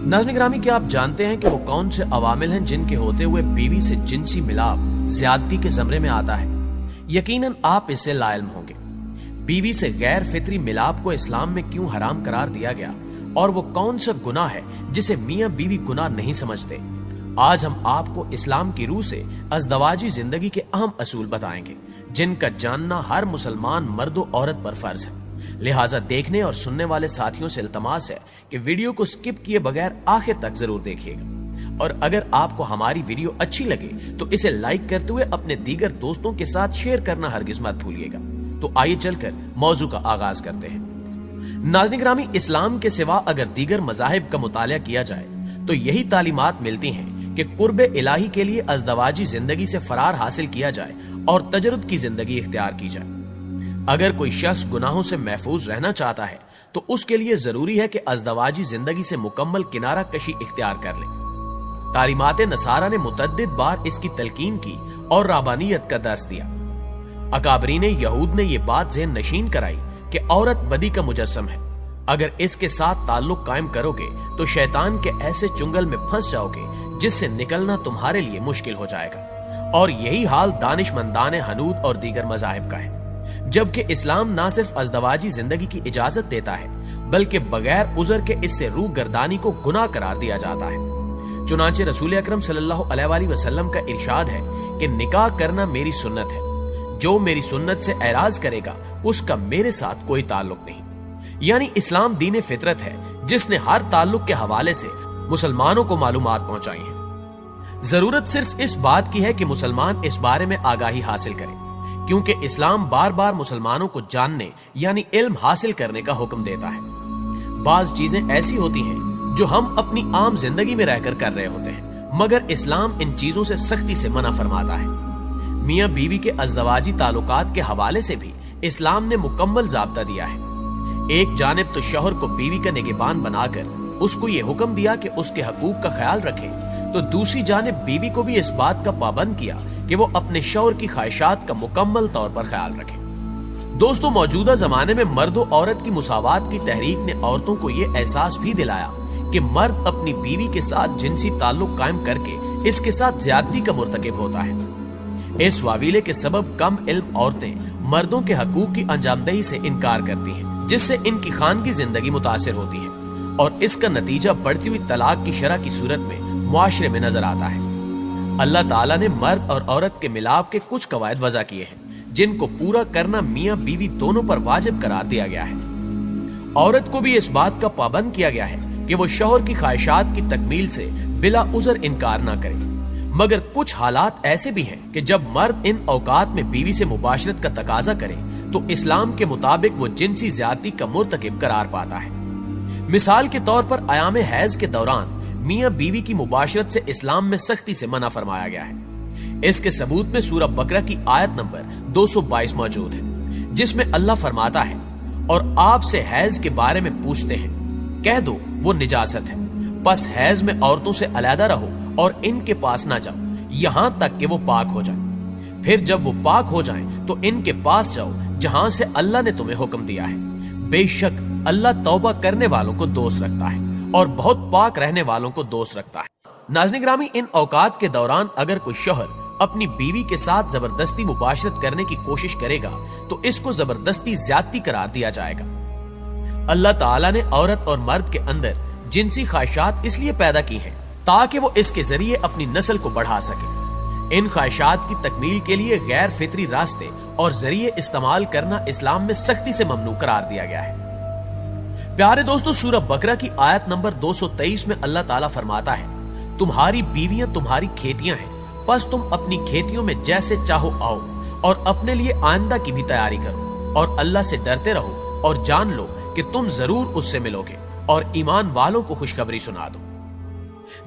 नाज़रीन ग्रामी, क्या आप जानते हैं कि वो कौन से अवामिल हैं जिनके होते हुए बीवी से जिनसी मिलाप ज्यादती के ज़मरे में आता है? यकीनन आप इससे लाइल्म होंगे। बीवी से गैर फित्री मिलाप को इस्लाम में क्यों हराम करार दिया गया और वो कौन सा गुनाह है जिसे मियां बीवी गुनाह नहीं समझते? आज हम आपको इस्लाम की रूह से अज़दवाजी जिंदगी के अहम असूल बताएंगे जिनका जानना हर मुसलमान मर्द और औरत पर फर्ज है। लिहाजा देखने और सुनने वाले साथियों से इल्तमास है कि वीडियो को स्किप किए बगैर आखिर तक जरूर देखिएगा, और अगर आपको हमारी वीडियो अच्छी लगे तो इसे लाइक करते हुए अपने दीगर दोस्तों के साथ शेयर करना हरगिज मत भूलिएगा। तो आइए चलकर मौजू का आगाज करते हैं। नाज़रीन ग्रामी, इस्लाम के सिवा अगर दीगर मज़ाहिब का मुतालिया किया जाए तो यही तालीमात मिलती हैं कि कुर्बे इलाही के लिए अज़दवाजी जिंदगी से फरार हासिल किया जाए और तजर्रुद की जिंदगी इख्तियार की जाए। अगर कोई शख्स गुनाहों से महफूज रहना चाहता है तो उसके लिए जरूरी है कि अज़दवाजी जिंदगी से मुकम्मल किनारा कशी इख्तियार कर ले। तालीमाते नसारा ने मुतअद्दिद बार इसकी तलकीन की और राबानियत का दर्स दिया। अकाबरीन यहूद ने यह बात ज़हन नशीन कराई कि औरत बदी का मुजस्सम है, अगर इसके साथ ताल्लुक कायम करोगे तो शैतान के ऐसे चुंगल में फंस जाओगे जिससे निकलना तुम्हारे लिए मुश्किल हो जाएगा। और यही हाल दानिशमंदान हनूद और दीगर मज़ाहिब का है। जबकि इस्लाम ना सिर्फ अज़दवाजी जिंदगी की इजाजत देता है बल्कि बगैर उज़र के इससे रूह गर्दानी को गुनाह करार दिया जाता है। चुनांचे रसूल अकरम सल्लल्लाहु अलैहि वसल्लम का इरशाद है कि निकाह करना मेरी सुन्नत है, जो मेरी सुन्नत से एराज करेगा उसका मेरे साथ कोई ताल्लुक नहीं। यानी इस्लाम दीन फितरत है जिसने हर ताल्लुक के हवाले से मुसलमानों को मालूमात पहुंचाई है। जरूरत सिर्फ इस बात की है कि मुसलमान इस बारे में आगाही हासिल करें, क्योंकि इस्लाम बार बार मुसलमानों को जानने यानी इल्म हासिल करने का हुक्म देता है। बाज चीजें ऐसी होती हैं जो हम अपनी आम जिंदगी में रहकर कर रहे होते हैं, मगर इस्लाम इन चीजों से सख्ती से मना फरमाता है। मियां बीवी के अज़दवाजी ताल्लुकात के हवाले से भी इस्लाम ने मुकम्मल ज़ाब्ता दिया है। एक जानिब तो शौहर को बीवी का निगहबान बनाकर उसको ये हुक्म दिया कि उसके हकूक का ख्याल रखे, तो दूसरी जानिब बीवी को भी इस बात का पाबंद किया कि वो अपने शौहर की ख्वाहिशात का मुकम्मल तौर पर ख्याल रखे। दोस्तों, मौजूदा जमाने में मर्द और औरत की मुसावात की तहरीक ने औरतों को ये एहसास भी दिलाया कि मर्द अपनी बीवी के साथ जिनसी ताल्लुक कायम करके इसके साथ ज्यादती का मुर्तकिब होता है। इस वावीले के सबब कम इल्म औरतें मर्दों के हकूक की अंजामदही से इनकार करती हैं, जिससे इनकी खानगी जिंदगी मुतासिर होती है और इसका नतीजा बढ़ती हुई तलाक की शरह की सूरत में मुआशरे में नजर आता है। अल्लाह ताला ने मर्द और औरत के मिलाप के कुछ कवायद वज़ा किए हैं जिनको पूरा करना मियां बीवी दोनों पर वाजिब करार दिया गया है। औरत को भी इस बात का पाबंद किया गया है कि वो शौहर की ख्वाहिशात की तकमील से बिला उज़र इनकार ना करे, मगर कुछ हालात ऐसे भी हैं कि जब मर्द इन औकात में बीवी से मुबाशरत का तकाजा करे तो इस्लाम के मुताबिक वो जिनसी ज्यादती का मुर्तकिब करार पाता है। मिसाल के तौर पर अयाम हैज के दौरान मियां बीवी की मुबाशरत से इस्लाम में सख्ती से मना फरमाया गया है। इसके सबूत में सूरह बकरा की आयत नंबर 222 मौजूद है, जिसमें अल्लाह फरमाता है, और आपसे हैज के बारे में पूछते हैं, कह दो वो निजासत है, बस हैज में औरतों से अलहदा रहो और इनके पास ना जाओ यहां तक कि वो पाक हो जाए। फिर जब वो पाक हो जाएं तो इनके पास जाओ जहां से अल्लाह ने तुम्हें हुक्म दिया है। बेशक अल्लाह तौबा करने वालों को दोस्त रखता है और बहुत पाक रहने वालों को दोस्त रखता है। नाज़रीन ग्रामी, इन औकात के दौरान अगर कोई शौहर अपनी बीवी के साथ जबरदस्ती मुबाशरत करने की कोशिश करेगा तो इसको जबरदस्ती ज्यादती करार दिया जाएगा। अल्लाह ताला ने औरत और मर्द के अंदर जिनसी ख्वाहिशात इसलिए पैदा की हैं ताकि वो इसके जरिए अपनी नस्ल को बढ़ा सके। इन ख्वाहिशात की तकमील के लिए गैर फितरी रास्ते और जरिए इस्तेमाल करना इस्लाम में सख्ती से ममनू करार दिया गया है। प्यारे दोस्तों, सूरह बकरा की आयत नंबर 223 में अल्लाह ताला फरमाता है, तुम्हारी बीवियां तुम्हारी खेतियां हैं, बस तुम अपनी खेतियों में जैसे चाहो आओ और अपने लिए आइंदा की भी तैयारी करो और अल्लाह से डरते रहो और जान लो कि तुम जरूर उससे मिलोगे और ईमान वालों को खुशखबरी सुना दो।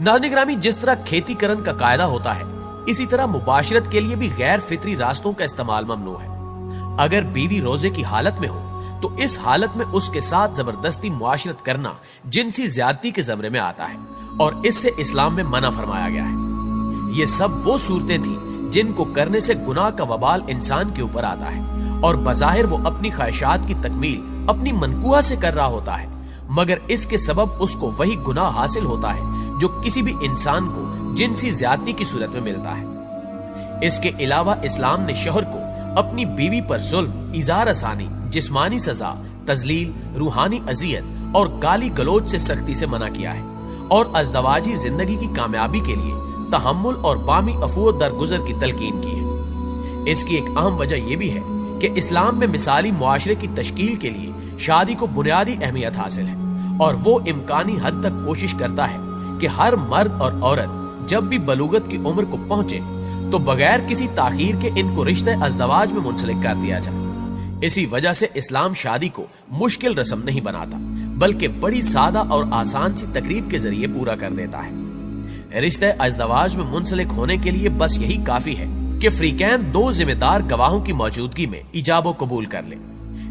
नाज़रीन ग्रामी, जिस तरह खेती करन का कायदा होता है इसी तरह मुबाशरत के लिए भी गैर फितरी रास्तों का इस्तेमाल ममनू है। अगर बीवी रोजे की हालत में हो तो इस हालत में उसके साथ जबरदस्ती मुआशरत करना जिनसी ज्यादती के ज़मरे में आता है और इससे इस्लाम में मना फरमाया गया है। ये सब वो सूरतें थी जिनको करने से गुनाह का वबाल इंसान के ऊपर आता है और बज़ाहिर वो अपनी ख्वाहिशात की तकमील अपनी मनकूहा से कर रहा होता है, मगर इसके सबब उसको वही गुनाह हासिल होता है जो किसी भी इंसान को जिनसी ज्यादती की सूरत में मिलता है। इसके अलावा इस्लाम ने शौहर को अपनी बीवी पर जुल्म, इजार आसानी, जिस्मानी सजा, तजलील, रूहानी अजियत और गाली गलोच से सख्ती से मना किया है और अज़दवाजी जिंदगी की कामयाबी के लिए तहम्मुल और बामी अफू दरगुजर की तलकीन की है। इसकी एक अहम वजह यह भी है कि इस्लाम में मिसाली मुआशरे की तश्कील के लिए शादी को बुनियादी अहमियत हासिल है और वो इम्कानी हद तक कोशिश करता है कि हर मर्द और औरत जब भी बलूगत की उम्र को पहुंचे तो बगैर किसी ताखीर के इनको रिश्ते अज़दवाज में मुंसलिक कर दिया जाए। इसी वजह से इस्लाम शादी को मुश्किल रस्म नहीं बनाता बल्कि बड़ी सादा और आसान सी तकरीब के जरिए पूरा कर देता है। रिश्ते अज़दवाज में मुंसलिक होने के लिए बस यही काफी है कि फ्रीकैन दो जिम्मेदार गवाहों की मौजूदगी में इजाबो कबूल कर ले।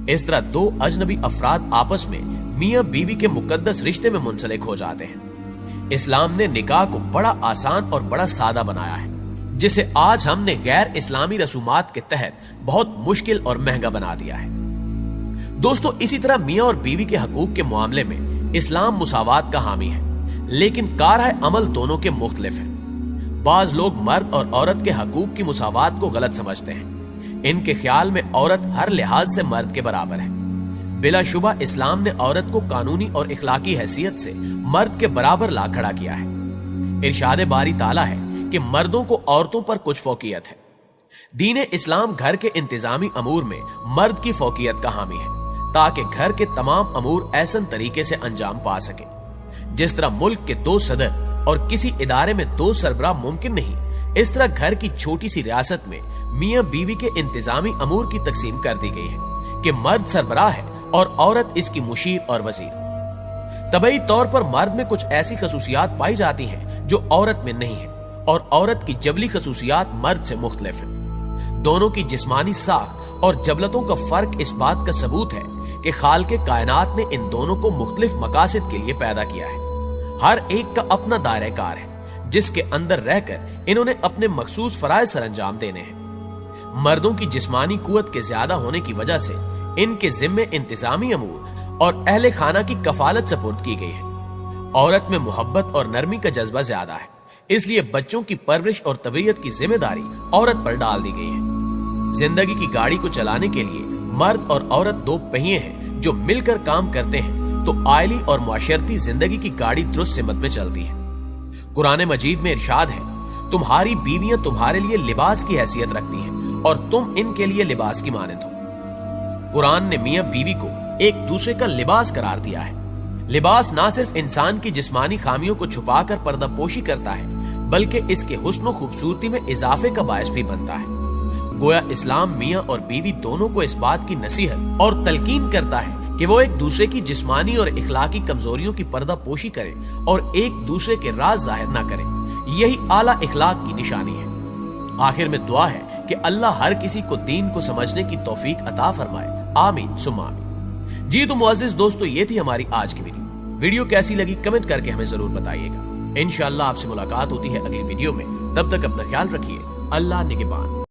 इस तरह दो अजनबी अफराद आपस में मियां बीवी के मुकद्दस रिश्ते में मुंसलिक हो जाते हैं। इस्लाम ने निकाह को बड़ा आसान और बड़ा सादा बनाया है, जिसे आज हमने गैर इस्लामी रसूमात के तहत बहुत मुश्किल और महंगा बना दिया है। दोस्तों, इसी तरह मियां और बीवी के हकूक के मामले में इस्लाम मुसावात का हामी है, लेकिन कारह अमल दोनों के मुख्तलिफ है। बाज लोग मर्द और औरत के हकूक की मुसावात को गलत समझते हैं। इनके ख्याल में औरत हर लिहाज से मर्द के बराबर है। बिलाशुबा इस्लाम ने औरत को कानूनी और इखलाकी हैसियत से मर्द के बराबर ला खड़ा किया है। इरशाद बारी ताला है कि मर्दों को औरतों पर कुछ फौकियत है। दीन इस्लाम घर के इंतजामी अमूर में मर्द की फौकियत का हामी है ताकि घर के तमाम अमूर ऐसन तरीके से अंजाम पा सके जिस तरह मुल्क के 2 सदर और किसी इदारे में 2 सरबराह मुमकिन नहीं, इस तरह घर की छोटी सी रियासत में मियां बीवी के इंतजामी अमूर की तकसीम कर दी गई है कि मर्द सरबराह है और औरत इसकी मुशीर और वजीर। तबई तौर पर मर्द में कुछ ऐसी खसूसियात पाई जाती हैं जो औरत में नहीं है और औरत की जबली खसूसियात मर्द से मुख्तलिफ है। दोनों की जिस्मानी साख्त और जबलतों का फर्क इस बात का सबूत है कि खालिक़े कायनात ने इन दोनों को मुख्तलिफ मकासद के लिए पैदा किया है। हर एक का अपना दायरा कार है जिसके अंदर रहकर इन्होंने अपने मखसूस फराइज सरअंजाम देने हैं। मर्दों की जिस्मानी कुव्वत के ज्यादा होने की वजह से इनके जिम्मे इंतजामी अमूर और अहले खाना की कफालत सपुर्द की गई है। औरत में मोहब्बत और नरमी का जज्बा ज्यादा है, इसलिए बच्चों की परवरिश और तरबियत की जिम्मेदारी औरत पर डाल दी गई है। जिंदगी की गाड़ी को चलाने के लिए मर्द और औरत 2 पहिए हैं जो मिलकर काम करते हैं तो आयली और मुआशरती जिंदगी की गाड़ी दुरुस्त सिमत में चलती है। कुरान मजीद में इरशाद है, तुम्हारी बीवियां तुम्हारे लिए लिबास की हैसियत रखती हैं और तुम इनके लिए लिबास की मानंद हो। कुरान ने मियां बीवी को एक दूसरे का लिबास करार दिया है। लिबास ना सिर्फ इंसान की जिस्मानी खामियों को छुपाकर पर्दापोशी करता है बल्कि इसके हुस्न खूबसूरती में इजाफे का बायस भी बनता है। गोया इस्लाम मियां और बीवी दोनों को इस बात की नसीहत और तलकीन करता है कि वो एक दूसरे की जिस्मानी और इखलाकी कमजोरियों की पर्दापोशी करें और एक दूसरे के राज जाहिर ना करें। यही आला इखलाक की निशानी है। आखिर में दुआ है कि अल्लाह हर किसी को दीन को समझने की तौफीक अता फरमाए। आमीन सुम्मा आमीन। जी तो मुअज़्ज़िज़ दोस्तों, ये थी हमारी आज की वीडियो कैसी लगी कमेंट करके हमें जरूर बताइएगा। इंशाअल्लाह आपसे मुलाकात होती है अगली वीडियो में। तब तक अपना ख्याल रखिए। अल्लाह निगहबान।